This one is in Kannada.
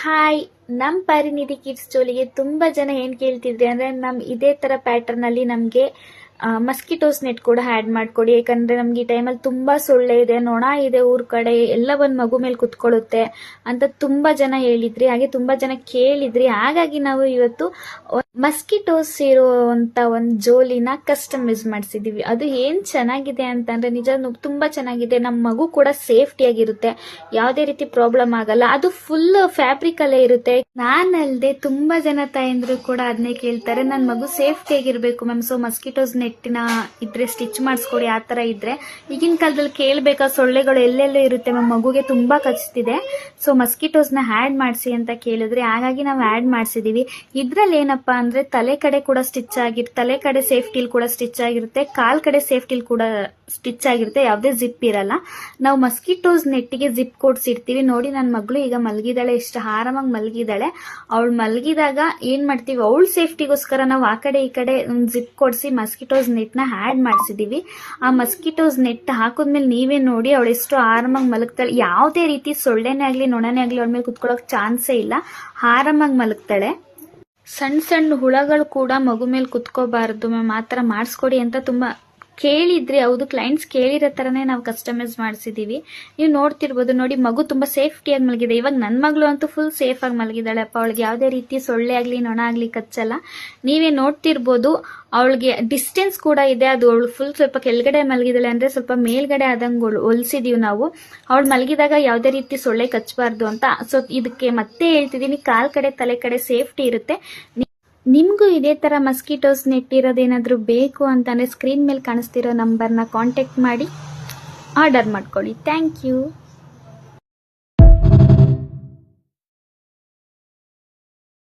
ಹಾಯ್, ನಮ್ಮ ಪರಿನಿಧಿ ಕಿಡ್ಸ್ ಜೋಲಿಗೆ ತುಂಬ ಜನ ಏನು ಕೇಳ್ತಿದ್ರಿ ಅಂದರೆ ಇದೇ ಥರ ಪ್ಯಾಟರ್ನಲ್ಲಿ ನಮಗೆ ಮಸ್ಕಿಟೋಸ್ ನೆಟ್ ಕೂಡ ಆ್ಯಡ್ ಮಾಡಿಕೊಡಿ. ಯಾಕಂದರೆ ನಮ್ಗೆ ಈ ಟೈಮಲ್ಲಿ ತುಂಬ ಸೊಳ್ಳೆ ಇದೆ, ನೊಣ ಇದೆ, ಊರ ಕಡೆ ಎಲ್ಲ ಒಂದು ಮಗು ಮೇಲೆ ಕುತ್ಕೊಳ್ಳುತ್ತೆ ಅಂತ ತುಂಬ ಜನ ಹೇಳಿದ್ರಿ. ಹಾಗೆ ತುಂಬ ಜನ ಕೇಳಿದ್ರಿ. ಹಾಗಾಗಿ ನಾವು ಇವತ್ತು ಮಸ್ಕಿಟೋಸ್ ಇರುವಂಥ ಒಂದು ಜೋಲಿನ ಕಸ್ಟಮೈಸ್ ಮಾಡಿಸಿದ್ದೀವಿ. ಅದು ಏನು ಚೆನ್ನಾಗಿದೆ ಅಂತಂದರೆ ನಿಜ ತುಂಬ ಚೆನ್ನಾಗಿದೆ. ನಮ್ಮ ಮಗು ಕೂಡ ಸೇಫ್ಟಿಯಾಗಿರುತ್ತೆ, ಯಾವುದೇ ರೀತಿ ಪ್ರಾಬ್ಲಮ್ ಆಗಲ್ಲ. ಅದು ಫುಲ್ ಫ್ಯಾಬ್ರಿಕಲ್ಲೇ ಇರುತ್ತೆ. ನಾನಲ್ಲದೆ ತುಂಬ ಜನ ತಾಯಂದ್ರು ಕೂಡ ಅದನ್ನೇ ಕೇಳ್ತಾರೆ, ನನ್ನ ಮಗು ಸೇಫ್ಟಿಯಾಗಿರಬೇಕು ಮ್ಯಾಮ್, ಸೊ ಮಸ್ಕಿಟೋಸ್ ನೆಟ್ಟಿನ ಇದ್ರೆ ಸ್ಟಿಚ್ ಮಾಡಿಸ್ಕೊಡಿ. ಆ ಥರ ಇದ್ರೆ ಈಗಿನ ಕಾಲದಲ್ಲಿ ಕೇಳಬೇಕಾ, ಸೊಳ್ಳೆಗಳು ಎಲ್ಲೆಲ್ಲೋ ಇರುತ್ತೆ ಮ್ಯಾಮ್, ಮಗುಗೆ ತುಂಬ ಕಚ್ತಿದೆ, ಸೊ ಮಸ್ಕಿಟೋಸ್ನ ಆ್ಯಡ್ ಮಾಡಿಸಿ ಅಂತ ಕೇಳಿದ್ರೆ ಹಾಗಾಗಿ ನಾವು ಆ್ಯಡ್ ಮಾಡಿಸಿದ್ದೀವಿ. ಇದರಲ್ಲಿ ಏನಪ್ಪ ಅಂದರೆ ತಲೆ ಕಡೆ ಕೂಡ ಸ್ಟಿಚ್ ಆಗಿರುತ್ತೆ, ತಲೆ ಕಡೆ ಸೇಫ್ಟಿಲಿ ಕೂಡ ಸ್ಟಿಚ್ ಆಗಿರುತ್ತೆ, ಕಾಲ್ ಕಡೆ ಸೇಫ್ಟಿಲಿ ಕೂಡ ಸ್ಟಿಚ್ ಆಗಿರುತ್ತೆ, ಯಾವುದೇ ಜಿಪ್ ಇರಲ್ಲ. ನಾವು ಮಸ್ಕಿಟೋಸ್ ನೆಟ್ಟಿಗೆ ಜಿಪ್ ಕೊಡ್ಸಿರ್ತೀವಿ. ನೋಡಿ ನನ್ನ ಮಗಳು ಈಗ ಮಲಗಿದಾಳೆ, ಎಷ್ಟು ಆರಾಮಾಗಿ ಮಲಗಿದಾಳೆ. ಅವಳು ಮಲಗಿದಾಗ ಏನು ಮಾಡ್ತೀವಿ, ಅವಳ ಸೇಫ್ಟಿಗೋಸ್ಕರ ನಾವು ಆ ಕಡೆ ಈ ಕಡೆ ಜಿಪ್ ಕೊಡಿಸಿ ಮಸ್ಕಿಟೋಸ್ ನೆಟ್ನ ಆ್ಯಡ್ ಮಾಡಿಸಿದ್ದೀವಿ. ಆ ಮಸ್ಕಿಟೋಸ್ ನೆಟ್ ಹಾಕಿದ್ಮೇಲೆ ನೀವೇ ನೋಡಿ ಅವಳು ಎಷ್ಟು ಆರಾಮಾಗಿ ಮಲಗ್ತಾಳೆ. ಯಾವುದೇ ರೀತಿ ಸೊಳ್ಳೆನೇ ಆಗಲಿ ನೊಣನೇ ಆಗಲಿ ಅವಳ ಮೇಲೆ ಕುತ್ಕೊಳ್ಳೋಕೆ ಚಾನ್ಸೇ ಇಲ್ಲ, ಆರಾಮಾಗಿ ಮಲಗ್ತಾಳೆ. ಸಣ್ಣ ಸಣ್ಣ ಹುಳಗಳು ಕೂಡ ಮಗು ಮೇಲೆ ಕುತ್ಕೋಬಾರ್ದು ಮ್ಯಾಮ್, ಆ ಥರ ಮಾಡಿಸ್ಕೊಡಿ ಅಂತ ತುಂಬ ಕೇಳಿದ್ರಿ. ಹೌದು, ಕ್ಲೈಂಟ್ಸ್ ಕೇಳಿರೋ ಥರನೇ ನಾವು ಕಸ್ಟಮೈಸ್ ಮಾಡಿಸಿದ್ದೀವಿ. ನೀವು ನೋಡ್ತಿರ್ಬೋದು, ನೋಡಿ ಮಗು ತುಂಬ ಸೇಫ್ಟಿಯಾಗಿ ಮಲಗಿದೆ. ಇವಾಗ ನನ್ನ ಮಗಳು ಅಂತೂ ಫುಲ್ ಸೇಫಾಗಿ ಮಲಗಿದ್ದಾಳೆ ಅಪ್ಪ, ಅವಳಿಗೆ ಯಾವುದೇ ರೀತಿ ಸೊಳ್ಳೆ ಆಗಲಿ ನೊಣ ಆಗಲಿ ಕಚ್ಚಲ್ಲ. ನೀವೇ ನೋಡ್ತಿರ್ಬೋದು, ಅವಳಿಗೆ ಡಿಸ್ಟೆನ್ಸ್ ಕೂಡ ಇದೆ. ಅದು ಅವಳು ಫುಲ್ ಸ್ವಲ್ಪ ಕೆಳಗಡೆ ಮಲಗಿದಾಳೆ ಅಂದರೆ ಸ್ವಲ್ಪ ಮೇಲ್ಗಡೆ ಆದಂಗೆ ಹೊಲಿಸಿದೀವಿ ನಾವು. ಅವಳು ಮಲಗಿದಾಗ ಯಾವುದೇ ರೀತಿ ಸೊಳ್ಳೆ ಕಚ್ಚಬಾರ್ದು ಅಂತ. ಸೊ ಇದಕ್ಕೆ ಮತ್ತೆ ಹೇಳ್ತಿದ್ದೀನಿ, ಕಾಲ್ ಕಡೆ ತಲೆ ಕಡೆ ಸೇಫ್ಟಿ ಇರುತ್ತೆ. ನಿಮಗೂ ಇದೇ ಥರ ಮಸ್ಕಿಟೋಸ್ ನೆಟ್ ಇರೋದೇನಾದರೂ ಬೇಕು ಅಂತಂದರೆ ಸ್ಕ್ರೀನ್ ಮೇಲೆ ಕಾಣಿಸ್ತಿರೋ ನಂಬರ್ನ ಕಾಂಟ್ಯಾಕ್ಟ್ ಮಾಡಿ ಆರ್ಡರ್ ಮಾಡ್ಕೊಳ್ಳಿ. Thank you.